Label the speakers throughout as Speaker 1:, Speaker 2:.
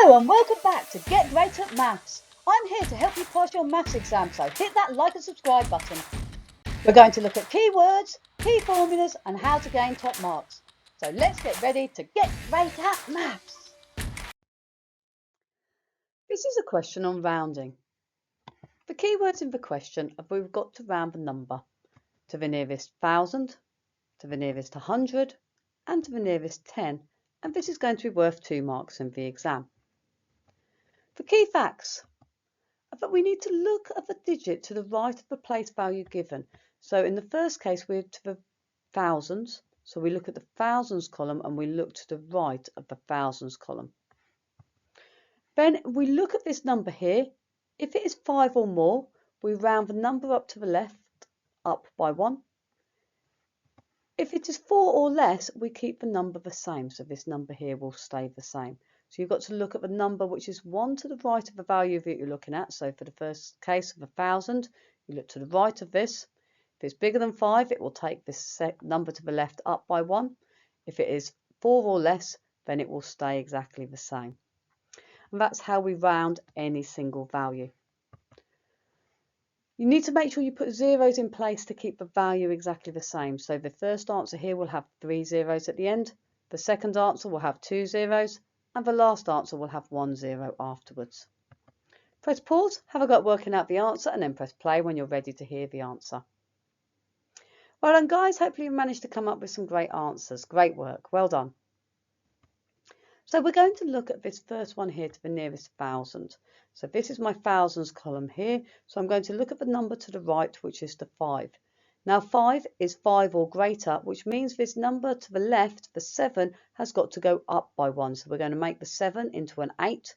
Speaker 1: Hello and welcome back to Get Great at Maths. I'm here to help you pass your maths exam, so hit that like and subscribe button. We're going to look at keywords, key formulas and how to gain top marks. So let's get ready to get great at maths. This is a question on rounding. The keywords in the question are we've got to round the number to the nearest 1,000, to the nearest 100 and to the nearest 10, and this is going to be worth 2 marks in the exam. The key facts are that we need to look at the digit to the right of the place value given. So in the first case we're to the thousands, so we look at the thousands column and we look to the right of the thousands column. Then we look at this number here. If it is 5 or more, we round the number up to the left up by 1. If it is 4 or less, we keep the number the same, so this number here will stay the same. So you've got to look at the number which is 1 to the right of the value that you're looking at. So for the first case of 1,000, you look to the right of this. If it's bigger than 5, it will take this number to the left up by 1. If it is 4 or less, then it will stay exactly the same. And that's how we round any single value. You need to make sure you put zeros in place to keep the value exactly the same. So the first answer here will have 3 zeros at the end. The second answer will have 2 zeros. And the last answer will have 1 zero afterwards. Press pause, have a go at working out the answer, and then press play when you're ready to hear the answer. Well done guys, hopefully you managed to come up with some great answers. Great work, well done. So we're going to look at this first one here to the nearest 1,000. So this is my thousands column here. So I'm going to look at the number to the right, which is the 5. Now 5 is 5 or greater, which means this number to the left, the 7, has got to go up by 1. So we're going to make the 7 into an 8.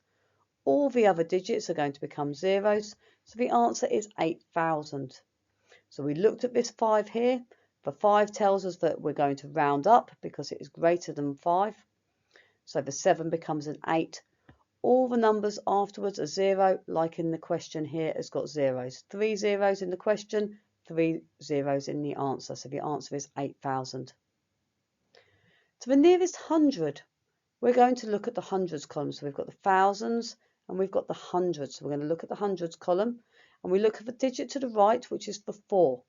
Speaker 1: All the other digits are going to become zeros. So the answer is 8,000. So we looked at this 5 here. The 5 tells us that we're going to round up because it is greater than 5. So the 7 becomes an 8. All the numbers afterwards are 0, like in the question here has got zeros. 3 zeros in the question, 3 zeros in the answer. So the answer is 8,000. To the nearest 100, we're going to look at the hundreds column. So we've got the thousands and we've got the hundreds. So we're going to look at the hundreds column and we look at the digit to the right, which is the 4.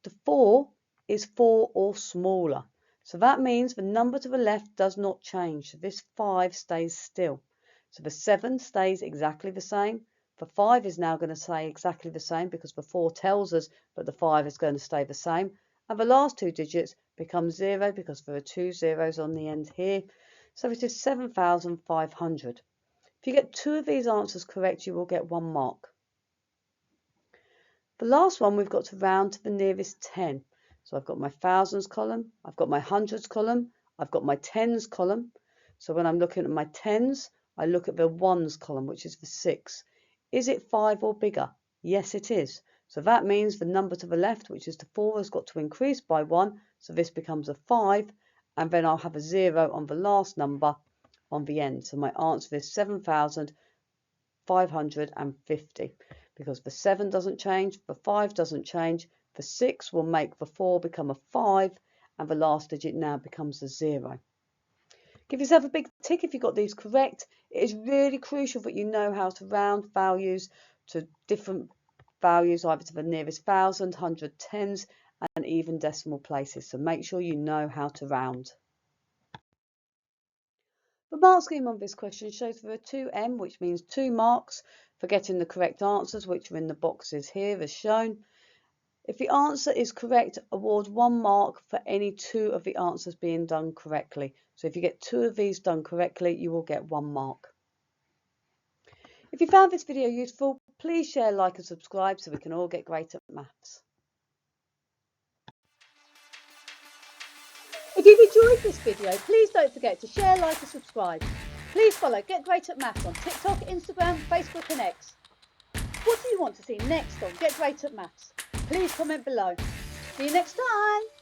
Speaker 1: The 4 is 4 or smaller. So that means the number to the left does not change. So this 5 stays still. So the 7 stays exactly the same. The 5 is now going to stay exactly the same because the 4 tells us that the 5 is going to stay the same. And the last 2 digits become 0 because there are 2 zeros on the end here. So it is 7,500. If you get 2 of these answers correct, you will get 1 mark. The last one, we've got to round to the nearest 10. So I've got my thousands column, I've got my hundreds column, I've got my tens column. So when I'm looking at my tens, I look at the ones column, which is the 6. Is it 5 or bigger? Yes, it is. So that means the number to the left, which is the 4, has got to increase by 1. So this becomes a 5. And then I'll have a 0 on the last number on the end. So my answer is 7,550. Because the 7 doesn't change, the 5 doesn't change. The 6 will make the 4 become a 5. And the last digit now becomes a 0. Give yourself a big tick if you got these correct. It is really crucial that you know how to round values to different values, either to the nearest 1,000, 100, tens, and even decimal places. So make sure you know how to round. The mark scheme on this question shows there are 2M, which means 2 marks for getting the correct answers, which are in the boxes here as shown. If the answer is correct, award 1 mark for any 2 of the answers being done correctly. So if you get 2 of these done correctly, you will get 1 mark. If you found this video useful, please share, like and subscribe so we can all get great at maths. If you've enjoyed this video, please don't forget to share, like and subscribe. Please follow Get Great at Maths on TikTok, Instagram, Facebook and X. What do you want to see next on Get Great at Maths? Please comment below. See you next time.